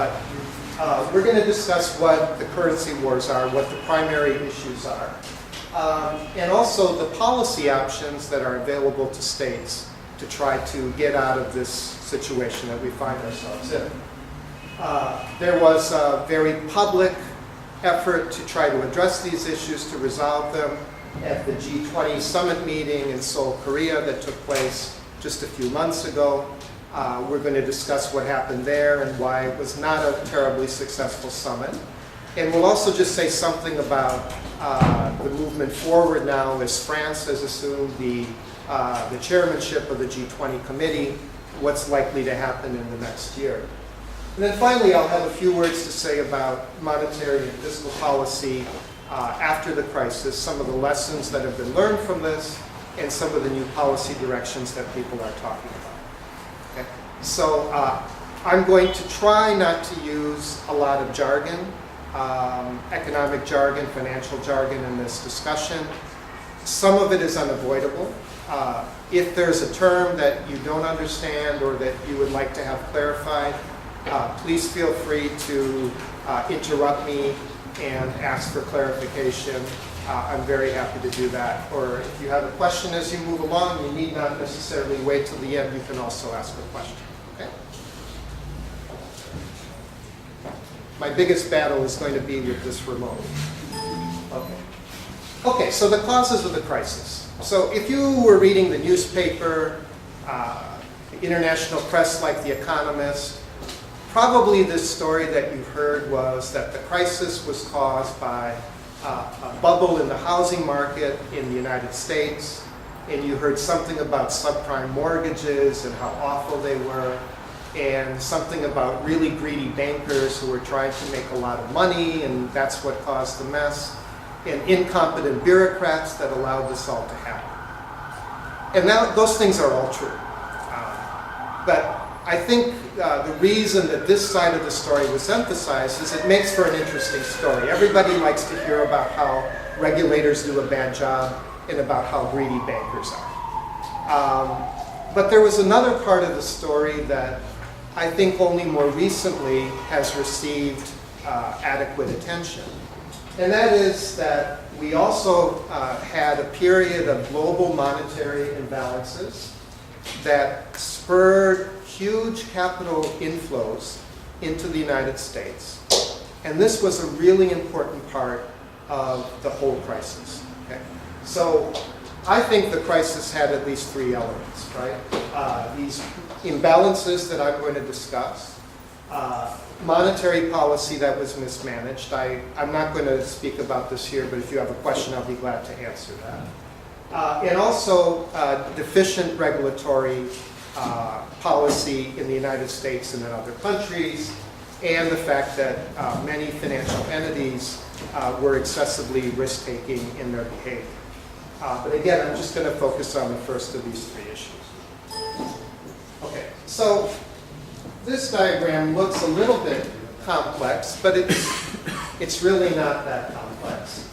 We're going to discuss what the currency wars are, what the primary issues are, and also the policy options that are available to states to try to get out of this situation that we find ourselves in. There was a very public effort to try to address these issues, to resolve them at the G20 summit meeting in Seoul, Korea that took place just a few months ago. We're going to discuss what happened there and why it was not a terribly successful summit. And we'll also just say something about the movement forward now as France has assumed the chairmanship of the G20 committee, what's likely to happen in the next year. And then finally, I'll have a few words to say about monetary and fiscal policy after the crisis, some of the lessons that have been learned from this, and some of the new policy directions that people are talking about. Okay? So I'm going to try not to use a lot of jargon, economic jargon, financial jargon in this discussion. Some of it is unavoidable. If there's a term that you don't understand or that you would like to have clarified, please feel free to interrupt me and ask for clarification. I'm very happy to do that. Or if you have a question as you move along, you need not necessarily wait till the end. You can also ask a question. Okay? My biggest battle is going to be with this remote. Okay, so the causes of the crisis. So if you were reading the newspaper, the international press like The Economist, probably this story that you heard was that the crisis was caused by a bubble in the housing market in the United States, and you heard something about subprime mortgages and how awful they were, and something about really greedy bankers who were trying to make a lot of money, and that's what caused the mess, and incompetent bureaucrats that allowed this all to happen. And now those things are all true. But I think the reason that this side of the story was emphasized is it makes for an interesting story. Everybody likes to hear about how regulators do a bad job and about how greedy bankers are. But there was another part of the story that I think only more recently has received adequate attention. And that is that we also had a period of global monetary imbalances that spurred huge capital inflows into the United States. And this was a really important part of the whole crisis. Okay? So I think the crisis had at least three elements, right? These imbalances that I'm going to discuss, monetary policy that was mismanaged. I'm not going to speak about this here, but if you have a question, I'll be glad to answer that. And also deficient regulatory policy in the United States and in other countries, and the fact that many financial entities were excessively risk-taking in their behavior. But again, I'm just going to focus on the first of these three issues. Okay, so this diagram looks a little bit complex, but it's really not that complex.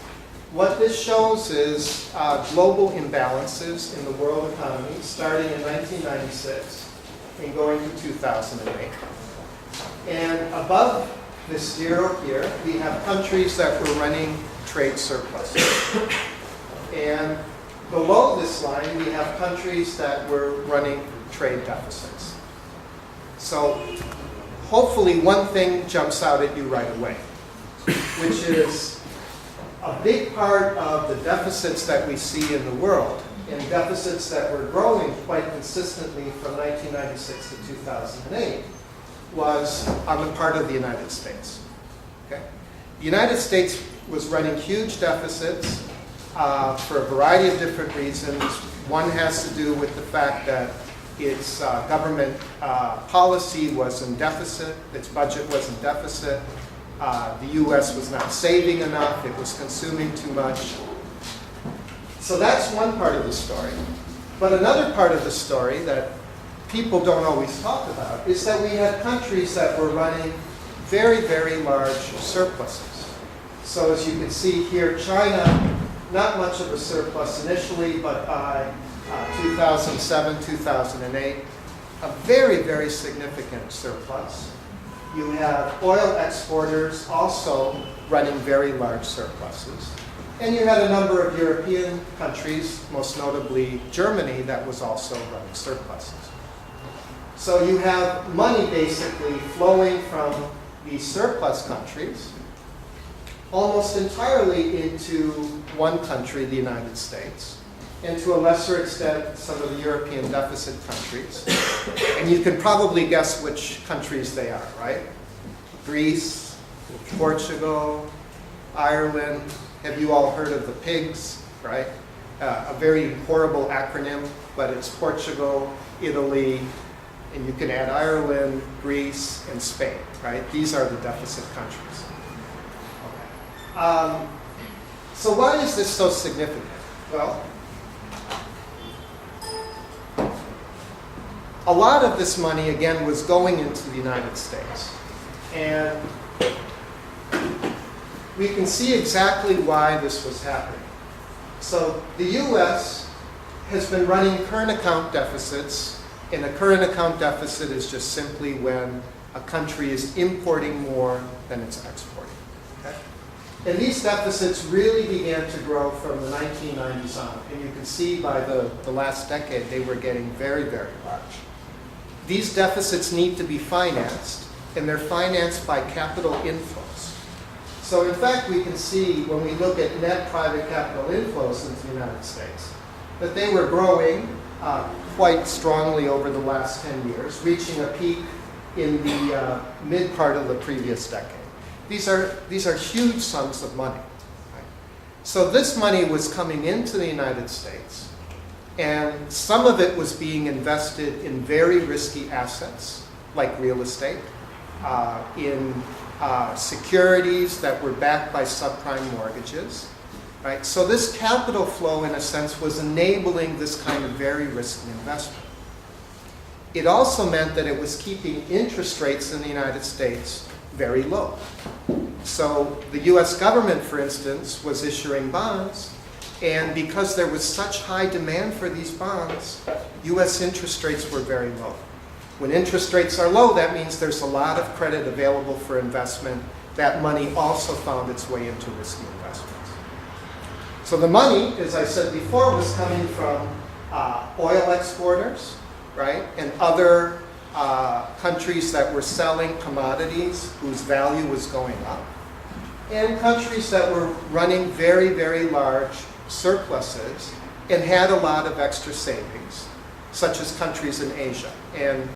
What this shows is global imbalances in the world economy starting in 1996 and going to 2008. And above this zero here, we have countries that were running trade surpluses. And below this line, we have countries that were running trade deficits. So hopefully one thing jumps out at you right away, which is a big part of the deficits that we see in the world, and deficits that were growing quite consistently from 1996 to 2008, was on the part of the United States. Okay? The United States was running huge deficits for a variety of different reasons. One has to do with the fact that its government policy was in deficit, its budget was in deficit. The U.S. was not saving enough, it was consuming too much. So that's one part of the story. But another part of the story that people don't always talk about is that we had countries that were running very, very large surpluses. So as you can see here, China, not much of a surplus initially, but by 2007, 2008, a very, very significant surplus. You have oil exporters also running very large surpluses. And you had a number of European countries, most notably Germany, that was also running surpluses. So you have money basically flowing from these surplus countries almost entirely into one country, the United States, and to a lesser extent, some of the European deficit countries. And you can probably guess which countries they are, right? Greece, Portugal, Ireland. Have you all heard of the PIGS, right? A very horrible acronym, but it's Portugal, Italy, and you can add Ireland, Greece, and Spain, right? These are the deficit countries. Okay. So why is this so significant? Well, a lot of this money, again, was going into the United States. And we can see exactly why this was happening. So the US has been running current account deficits, and a current account deficit is just simply when a country is importing more than it's exporting. Okay? And these deficits really began to grow from the 1990s on. And you can see by the last decade, they were getting very, very large. These deficits need to be financed, and they're financed by capital inflows. So in fact, we can see when we look at net private capital inflows into the United States, that they were growing quite strongly over the last 10 years, reaching a peak in the mid part of the previous decade. These are huge sums of money. Right? So this money was coming into the United States, and some of it was being invested in very risky assets, like real estate, in securities that were backed by subprime mortgages. Right? So this capital flow, in a sense, was enabling this kind of very risky investment. It also meant that it was keeping interest rates in the United States very low. So the US government, for instance, was issuing bonds, and because there was such high demand for these bonds, US interest rates were very low. When interest rates are low, that means there's a lot of credit available for investment. That money also found its way into risky investments. So the money, as I said before, was coming from oil exporters, right, and other countries that were selling commodities whose value was going up, and countries that were running very, very large surpluses and had a lot of extra savings, such as countries in Asia. And